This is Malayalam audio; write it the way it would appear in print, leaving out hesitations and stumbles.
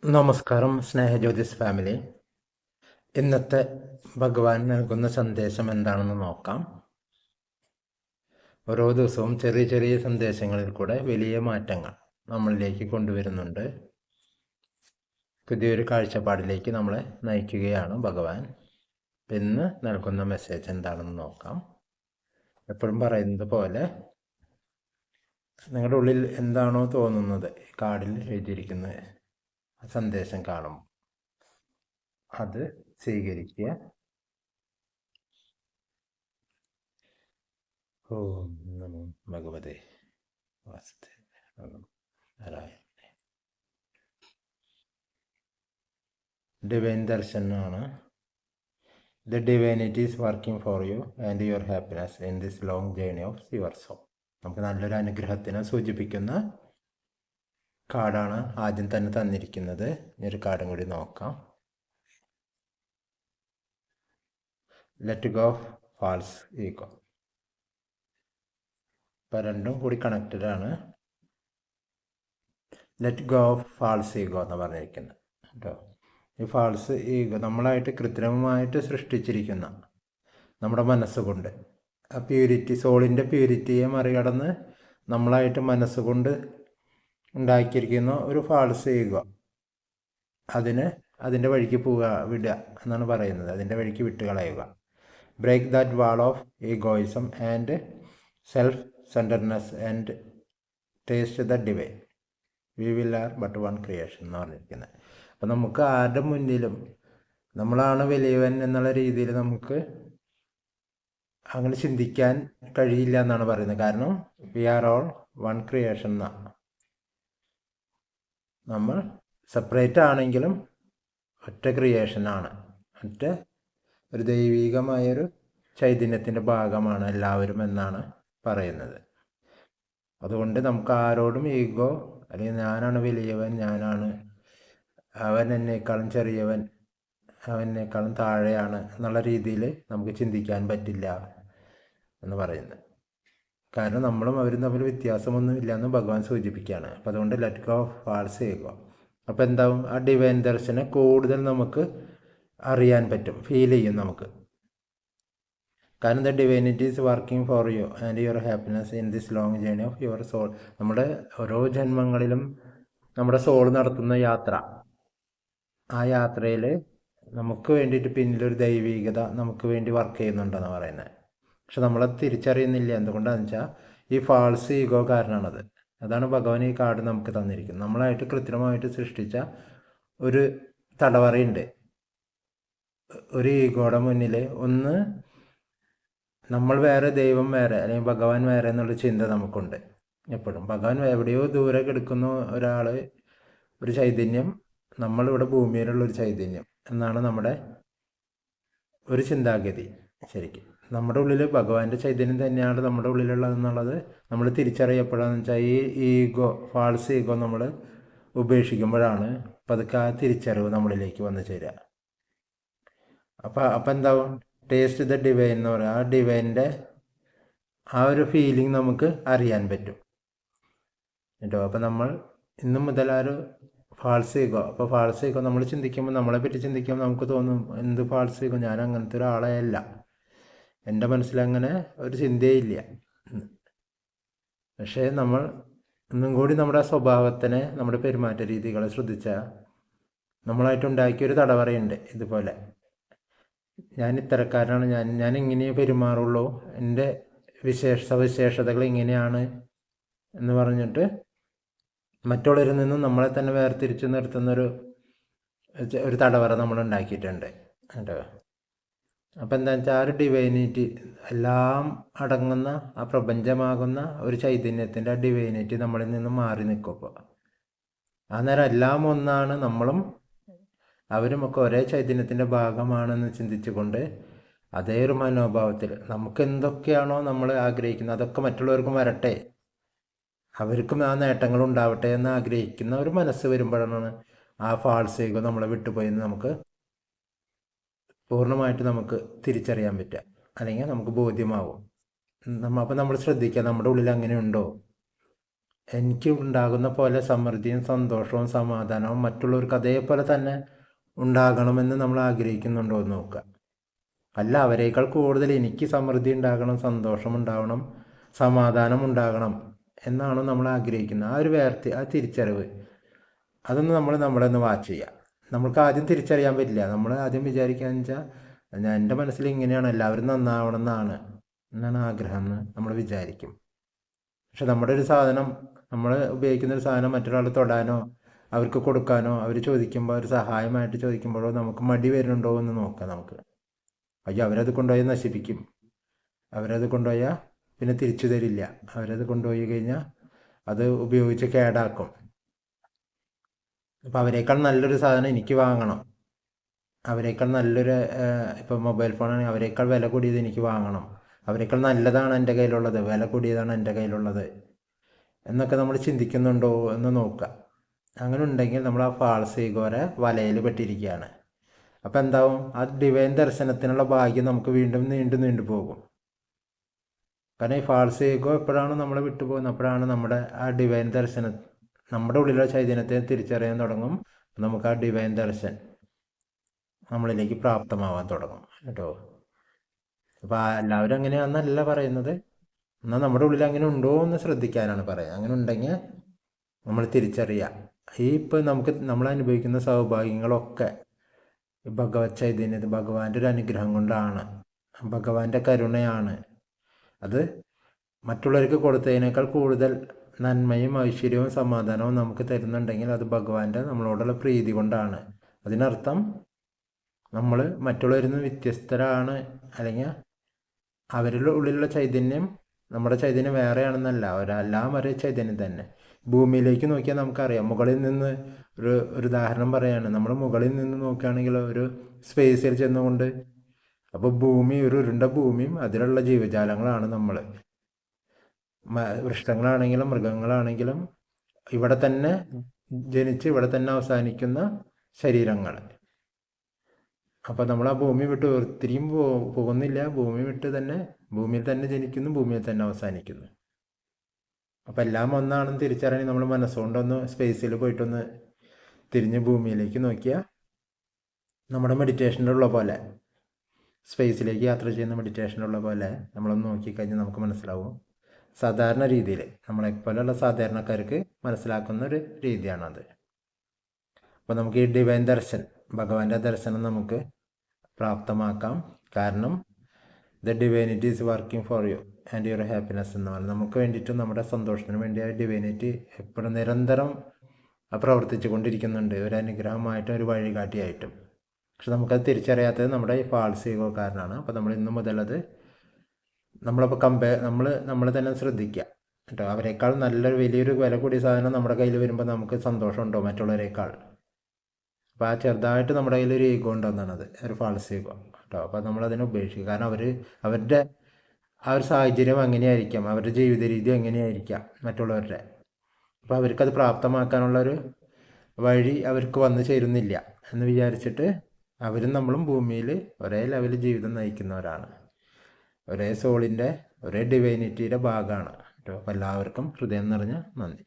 നമസ്കാരം സ്നേഹജ്യോതിസ് ഫാമിലി. ഇന്നത്തെ ഭഗവാൻ നൽകുന്ന സന്ദേശം എന്താണെന്ന് നോക്കാം. ഓരോ ദിവസവും ചെറിയ ചെറിയ സന്ദേശങ്ങളിൽ കൂടെ വലിയ മാറ്റങ്ങൾ നമ്മളിലേക്ക് കൊണ്ടുവരുന്നുണ്ട്. പുതിയൊരു കാഴ്ചപ്പാടിലേക്ക് നമ്മളെ നയിക്കുകയാണ് ഭഗവാൻ. ഇന്ന് നൽകുന്ന മെസ്സേജ് എന്താണെന്ന് നോക്കാം. എപ്പോഴും പറയുന്നത് പോലെ നിങ്ങളുടെ ഉള്ളിൽ എന്താണോ തോന്നുന്നത് കാർഡിൽ എഴുതിയിരിക്കുന്ന സന്ദേശം കാണും, അത് സ്വീകരിക്കുക. ഓം നമോ ഭഗവതേ വാസുദേവായ. Divine ദർശനാണ്. The divinity is working for you and your happiness in this long journey of your soul. നമുക്ക് നല്ലൊരു അനുഗ്രഹത്തിനെ സൂചിപ്പിക്കുന്ന കാർഡാണ് ആദ്യം തന്നെ തന്നിരിക്കുന്നത്. ഒരു കാർഡും കൂടി നോക്കാം. Let go of false ego. ഇപ്പം രണ്ടും കൂടി കണക്റ്റഡ് ആണ്. Let go of false ego എന്ന് പറഞ്ഞിരിക്കുന്നത് കേട്ടോ. ഈ ഫാൾസ് ഈഗോ നമ്മളായിട്ട് കൃത്രിമമായിട്ട് സൃഷ്ടിച്ചിരിക്കുന്ന നമ്മുടെ മനസ്സുകൊണ്ട്, ആ പ്യൂരിറ്റി, സോളിൻ്റെ പ്യൂരിറ്റിയെ മറികടന്ന് നമ്മളായിട്ട് മനസ്സുകൊണ്ട് ഉണ്ടാക്കിയിരിക്കുന്ന ഒരു ഫാൾസ് ഈഗോ, അതിൻ്റെ വഴിക്ക് വിടുക എന്നാണ് പറയുന്നത്. അതിൻ്റെ വഴിക്ക് വിട്ട് കളയുക. Break that wall of egoism and self centredness and taste the divine. We will are but one creation എന്ന് പറഞ്ഞിരിക്കുന്നത്. അപ്പം നമുക്ക് ആരുടെ മുന്നിലും നമ്മളാണ് വലിയവൻ എന്നുള്ള രീതിയിൽ നമുക്ക് അങ്ങനെ ചിന്തിക്കാൻ കഴിയില്ല എന്നാണ് പറയുന്നത്. കാരണം we are all one creation എന്നാണ്. നമ്മൾ സെപ്പറേറ്റ് ആണെങ്കിലും ഒറ്റ ക്രിയേഷനാണ്, ഒറ്റ ഒരു ദൈവികമായൊരു ചൈതന്യത്തിൻ്റെ ഭാഗമാണ് എല്ലാവരും എന്നാണ് പറയുന്നത്. അതുകൊണ്ട് നമുക്ക് ആരോടും ഈഗോ അല്ലെങ്കിൽ ഞാനാണ് വലിയവൻ, ഞാനാണ് അവൻ എന്നേക്കാളും ചെറിയവൻ, അവനേക്കാളും താഴെയാണ് എന്നുള്ള രീതിയിൽ നമുക്ക് ചിന്തിക്കാൻ പറ്റില്ല എന്ന് പറയുന്നത്. കാരണം നമ്മളും അവരും തമ്മിൽ വ്യത്യാസമൊന്നും ഇല്ലയെന്ന് ഭഗവാൻ സൂചിപ്പിക്കുകയാണ്. അപ്പം അതുകൊണ്ട് let go of false ego. അപ്പോൾ എന്താവും, ആ ഡിവൈൻ ദർശനം കൂടുതൽ നമുക്ക് അറിയാൻ പറ്റും, ഫീൽ ചെയ്യും നമുക്ക്. കാരണം the divinity is working for you and your happiness in this long journey of your soul. നമ്മുടെ ഓരോ ജന്മങ്ങളിലും നമ്മുടെ സോൾ നടത്തുന്ന യാത്ര, ആ യാത്രയിൽ നമുക്ക് വേണ്ടിയിട്ട് പിന്നിലൊരു ദൈവികത നമുക്ക് വേണ്ടി വർക്ക് ചെയ്യുന്നുണ്ടെന്ന് പറയുന്നത്. പക്ഷെ നമ്മളത് തിരിച്ചറിയുന്നില്ല. എന്തുകൊണ്ടാണെന്ന് വെച്ചാൽ ഈ ഫാൾസ് ഈഗോ കാരണമാണത്. അതാണ് ഭഗവാൻ ഈ കാർഡ് നമുക്ക് തന്നിരിക്കുന്നത്. നമ്മളായിട്ട് കൃത്രിമമായിട്ട് സൃഷ്ടിച്ച ഒരു തടവറയുണ്ട് ഒരു ഈഗോയുടെ മുന്നിൽ. ഒന്ന്, നമ്മൾ വേറെ, ദൈവം വേറെ, അല്ലെങ്കിൽ ഭഗവാൻ വേറെ എന്നുള്ള ചിന്ത നമുക്കുണ്ട് എപ്പോഴും. ഭഗവാൻ എവിടെയോ ദൂരെ കിടക്കുന്ന ഒരാൾ, ഒരു ചൈതന്യം, നമ്മളിവിടെ ഭൂമിയിലുള്ളൊരു ചൈതന്യം എന്നാണ് നമ്മുടെ ഒരു ചിന്താഗതി. ശരിക്കും നമ്മുടെ ഉള്ളിൽ ഭഗവാന്റെ ചൈതന്യം തന്നെയാണ് നമ്മുടെ ഉള്ളിലുള്ളതെന്നുള്ളത് നമ്മൾ തിരിച്ചറിയപ്പെടാന്ന് വെച്ചാൽ ഈ ഈഗോ, ഫാൾസ് ഈഗോ നമ്മൾ ഉപേക്ഷിക്കുമ്പോഴാണ് പതുക്കെ ആ തിരിച്ചറിവ് നമ്മളിലേക്ക് വന്നു ചേരുക. അപ്പം എന്താവും, ടേസ്റ്റ് ദ ഡിവൈൻ എന്ന് പറയുക. ആ ഡിവൈൻ്റെ ആ ഒരു ഫീലിംഗ് നമുക്ക് അറിയാൻ പറ്റും കേട്ടോ. അപ്പം നമ്മൾ ഇന്നു മുതൽ ആ ഒരു ഫാൾസ് ഈഗോ, അപ്പോൾ ഫാൾസ് ഈഗോ നമ്മൾ ചിന്തിക്കുമ്പോൾ, നമ്മളെ പറ്റി ചിന്തിക്കുമ്പോൾ നമുക്ക് തോന്നും, എന്ത് ഫാൾസ് ഈഗോ, ഞാൻ അങ്ങനത്തെ ഒരാളെ അല്ല, എൻ്റെ മനസ്സിലങ്ങനെ ഒരു ചിന്തയില്ല. പക്ഷേ നമ്മൾ ഒന്നും കൂടി നമ്മുടെ സ്വഭാവത്തിനെ, നമ്മുടെ പെരുമാറ്റ രീതികളെ ശ്രദ്ധിച്ചാൽ നമ്മളായിട്ടുണ്ടാക്കിയൊരു തടവറയുണ്ട്. ഇതുപോലെ ഞാൻ ഇത്തരക്കാരനാണ്, ഞാൻ ഇങ്ങനെ പെരുമാറുള്ളൂ, എൻ്റെ സവിശേഷതകൾ ഇങ്ങനെയാണ് എന്ന് പറഞ്ഞിട്ട് മറ്റുള്ളവരിൽ നിന്നും നമ്മളെ തന്നെ വേർതിരിച്ച് നിർത്തുന്നൊരു തടവറ നമ്മൾ ഉണ്ടാക്കിയിട്ടുണ്ട് കേട്ടോ. അപ്പം എന്താ വെച്ചാൽ ആ ഒരു ഡിവൈനിറ്റി, എല്ലാം അടങ്ങുന്ന ആ പ്രപഞ്ചമാകുന്ന ഒരു ചൈതന്യത്തിൻ്റെ ആ ഡിവൈനിറ്റി നമ്മളിൽ നിന്നും മാറി നിൽക്കും. അപ്പോൾ ആ നേരം എല്ലാം ഒന്നാണ്, നമ്മളും അവരുമൊക്കെ ഒരേ ചൈതന്യത്തിൻ്റെ ഭാഗമാണെന്ന് ചിന്തിച്ചുകൊണ്ട് അതേ ഒരു മനോഭാവത്തിൽ നമുക്ക് എന്തൊക്കെയാണോ നമ്മൾ ആഗ്രഹിക്കുന്നത് അതൊക്കെ മറ്റുള്ളവർക്കും വരട്ടെ, അവർക്കും ആ നേട്ടങ്ങൾ ഉണ്ടാവട്ടെ എന്ന് ആഗ്രഹിക്കുന്ന ഒരു മനസ്സ് വരുമ്പോഴാണ് ആ ഫാൾസ് ഈഗോ നമ്മളെ വിട്ടുപോയെന്ന് നമുക്ക് പൂർണ്ണമായിട്ട് നമുക്ക് തിരിച്ചറിയാൻ പറ്റുക, അല്ലെങ്കിൽ നമുക്ക് ബോധ്യമാവും. അപ്പം നമ്മൾ ശ്രദ്ധിക്കുക, നമ്മുടെ ഉള്ളിൽ അങ്ങനെ ഉണ്ടോ, എനിക്ക് ഉണ്ടാകുന്ന പോലെ സമൃദ്ധിയും സന്തോഷവും സമാധാനവും മറ്റുള്ളവർക്ക് അതേപോലെ തന്നെ ഉണ്ടാകണമെന്ന് നമ്മൾ ആഗ്രഹിക്കുന്നുണ്ടോ എന്ന് നോക്കുക. അല്ല, അവരേക്കാൾ കൂടുതൽ എനിക്ക് സമൃദ്ധി ഉണ്ടാകണം, സന്തോഷം ഉണ്ടാവണം, സമാധാനം ഉണ്ടാകണം എന്നാണ് നമ്മൾ ആഗ്രഹിക്കുന്നത്. ആ ഒരു ആ തിരിച്ചറിവ്, അതൊന്ന് നമ്മളെ ഒന്ന് വാച്ച് ചെയ്യുക. നമ്മൾക്ക് ആദ്യം തിരിച്ചറിയാൻ പറ്റില്ല. നമ്മൾ ആദ്യം വിചാരിക്കുകയെന്ന് വെച്ചാൽ എൻ്റെ മനസ്സിൽ ഇങ്ങനെയാണ്, എല്ലാവരും നന്നാവണം എന്നാണ് ആഗ്രഹം എന്ന് നമ്മൾ വിചാരിക്കും. പക്ഷെ നമ്മുടെ ഒരു സാധനം, നമ്മൾ ഉപയോഗിക്കുന്ന ഒരു സാധനം മറ്റൊരാൾ തൊടാനോ അവർക്ക് കൊടുക്കാനോ അവർ ചോദിക്കുമ്പോൾ, ഒരു സഹായമായിട്ട് ചോദിക്കുമ്പോഴോ നമുക്ക് മടി വരുന്നുണ്ടോ എന്ന് നോക്കാം. നമുക്ക് അയ്യോ അവരത് കൊണ്ടുപോയി നശിപ്പിക്കും, അവരത് കൊണ്ടുപോയാൽ പിന്നെ തിരിച്ചു തരില്ല, അവരത് കൊണ്ടുപോയി കഴിഞ്ഞാൽ അത് ഉപയോഗിച്ച് കേടാക്കും. അപ്പോൾ അവരെക്കാൾ നല്ലൊരു സാധനം എനിക്ക് വാങ്ങണം, അവരെക്കാൾ നല്ലൊരു ഇപ്പോൾ മൊബൈൽ ഫോണാണെങ്കിൽ അവരെക്കാൾ വില കൂടിയത് എനിക്ക് വാങ്ങണം, അവരെക്കാൾ നല്ലതാണ് എൻ്റെ കയ്യിലുള്ളത്, വില കൂടിയതാണ് എൻ്റെ കയ്യിലുള്ളത് എന്നൊക്കെ നമ്മൾ ചിന്തിക്കുന്നുണ്ടോ എന്ന് നോക്കുക. അങ്ങനെ ഉണ്ടെങ്കിൽ നമ്മൾ ആ ഫാൾസ് ഈഗോയുടെ വലയിൽ പെട്ടിരിക്കുകയാണ്. അപ്പം എന്താവും, ആ ഡിവൈൻ ദർശനത്തിനുള്ള ഭാഗ്യം നമുക്ക് വീണ്ടും നീണ്ടു പോകും. കാരണം ഈ ഫാൾസ് ഈഗോ എപ്പോഴാണ് നമ്മളെ വിട്ടുപോകുന്നത്, അപ്പോഴാണ് നമ്മുടെ ആ ഡിവൈൻ ദർശനം, നമ്മുടെ ഉള്ളിലുള്ള ചൈതന്യത്തെ തിരിച്ചറിയാൻ തുടങ്ങും. നമുക്ക് ആ ഡിവൈൻ ദർശൻ നമ്മളിലേക്ക് പ്രാപ്തമാവാൻ തുടങ്ങും കേട്ടോ. അപ്പോൾ എല്ലാവരും അങ്ങനെയാണെന്നല്ല പറയുന്നത്, എന്നാൽ നമ്മുടെ ഉള്ളിൽ അങ്ങനെ ഉണ്ടോ എന്ന് ശ്രദ്ധിക്കാനാണ് പറയുക. അങ്ങനെ ഉണ്ടെങ്കിൽ നമ്മൾ തിരിച്ചറിയുക. ഇപ്പോൾ നമ്മൾ അനുഭവിക്കുന്ന സൗഭാഗ്യങ്ങളൊക്കെ ഭഗവത് ചൈതന്യത, ഭഗവാന്റെ ഒരു അനുഗ്രഹം കൊണ്ടാണ്, ഭഗവാന്റെ കരുണയാണ്. അത് മറ്റുള്ളവർക്ക് കൊടുത്തതിനേക്കാൾ കൂടുതൽ നന്മയും ഐശ്വര്യവും സമാധാനവും നമുക്ക് തരുന്നുണ്ടെങ്കിൽ അത് ഭഗവാന്റെ നമ്മളോടുള്ള പ്രീതി കൊണ്ടാണ്. അതിനർത്ഥം നമ്മൾ മറ്റുള്ളവരിൽ നിന്ന് വ്യത്യസ്തരാണ്, അല്ലെങ്കിൽ അവരുടെ ഉള്ളിലുള്ള ചൈതന്യം നമ്മുടെ ചൈതന്യം വേറെയാണെന്നല്ല, അവരെല്ലാം ഒരേ ചൈതന്യം തന്നെ. ഭൂമിയിലേക്ക് നോക്കിയാൽ നമുക്കറിയാം, മുകളിൽ നിന്ന് ഒരു ഉദാഹരണം പറയുകയാണ്. നമ്മൾ മുകളിൽ നിന്ന് നോക്കുകയാണെങ്കിൽ ഒരു സ്പേസിൽ ചെന്നുകൊണ്ട്, അപ്പോൾ ഭൂമി ഒരു ഉരുണ്ട ഭൂമിയും അതിലുള്ള ജീവജാലങ്ങളാണ് നമ്മൾ. വൃക്ഷങ്ങളാണെങ്കിലും മൃഗങ്ങളാണെങ്കിലും ഇവിടെ തന്നെ ജനിച്ച് ഇവിടെ തന്നെ അവസാനിക്കുന്ന ശരീരങ്ങൾ. അപ്പോൾ നമ്മൾ ആ ഭൂമി വിട്ട് ഒത്തിരിയും പോകുന്നില്ല, ഭൂമിയിൽ തന്നെ ജനിക്കുന്നു, ഭൂമിയിൽ തന്നെ അവസാനിക്കുന്നു. അപ്പോൾ എല്ലാം ഒന്നാണെന്ന് തിരിച്ചറിയാൻ നമ്മൾ മനസ്സുകൊണ്ടൊന്ന് സ്പേസിൽ പോയിട്ടൊന്ന് തിരിഞ്ഞ് ഭൂമിയിലേക്ക് നോക്കിയാൽ, നമ്മുടെ മെഡിറ്റേഷനിലുള്ള പോലെ, സ്പേസിലേക്ക് യാത്ര ചെയ്യുന്ന മെഡിറ്റേഷനിലുള്ള പോലെ നമ്മളൊന്ന് നോക്കിക്കഴിഞ്ഞാൽ നമുക്ക് മനസ്സിലാവും. സാധാരണ രീതിയിൽ നമ്മളെപ്പോലെയുള്ള സാധാരണക്കാർക്ക് മനസ്സിലാക്കുന്ന ഒരു രീതിയാണത്. അപ്പോൾ നമുക്ക് ഈ ഡിവൈൻ ദർശൻ, ഭഗവാന്റെ ദർശനം നമുക്ക് പ്രാപ്തമാക്കാം. കാരണം the divinity is working for you and your happiness എന്ന് പറഞ്ഞാൽ, നമുക്ക് വേണ്ടിയിട്ടും നമ്മുടെ സന്തോഷത്തിന് വേണ്ടി ആ ഡിവൈനിറ്റി എപ്പോഴും നിരന്തരം പ്രവർത്തിച്ചു കൊണ്ടിരിക്കുന്നുണ്ട്, ഒരു അനുഗ്രഹമായിട്ടും ഒരു വഴികാട്ടിയായിട്ടും. പക്ഷെ നമുക്കത് തിരിച്ചറിയാത്തത് നമ്മുടെ ഈ ഫാൾസ് ഈഗോ കാരണമാണ്. അപ്പോൾ നമ്മൾ ഇന്നു മുതലത് നമ്മളപ്പോൾ നമ്മൾ തന്നെ ശ്രദ്ധിക്കുക കേട്ടോ. അവരെക്കാൾ നല്ലൊരു വലിയൊരു വില കൂടിയ സാധനം നമ്മുടെ കയ്യിൽ വരുമ്പോൾ നമുക്ക് സന്തോഷമുണ്ടോ മറ്റുള്ളവരെക്കാൾ? അപ്പോൾ ആ ചെറുതായിട്ട് നമ്മുടെ കയ്യിൽ ഒരു ഈഗോ ഉണ്ടെന്നാണത്, ഒരു ഫാൾസ് ഈഗോ കേട്ടോ. അപ്പോൾ നമ്മളതിനെ ഉപേക്ഷിക്കുക. കാരണം അവരുടെ ആ ഒരു സാഹചര്യം എങ്ങനെയായിരിക്കാം, അവരുടെ ജീവിത രീതി എങ്ങനെയായിരിക്കാം മറ്റുള്ളവരുടെ. അപ്പോൾ അവർക്കത് പ്രാപ്തമാക്കാനുള്ളൊരു വഴി അവർക്ക് വന്നു ചേരുന്നില്ല എന്ന് വിചാരിച്ചിട്ട് അവരും നമ്മളും ഭൂമിയിൽ ഒരേ ലെവലിൽ ജീവിതം നയിക്കുന്നവരാണ്, ഒരേ സോളിൻ്റെ ഒരേ ഡിവൈനിറ്റിയുടെ ഭാഗമാണ് കേട്ടോ. അപ്പോൾ എല്ലാവർക്കും ഹൃദയം നിറഞ്ഞ നന്ദി.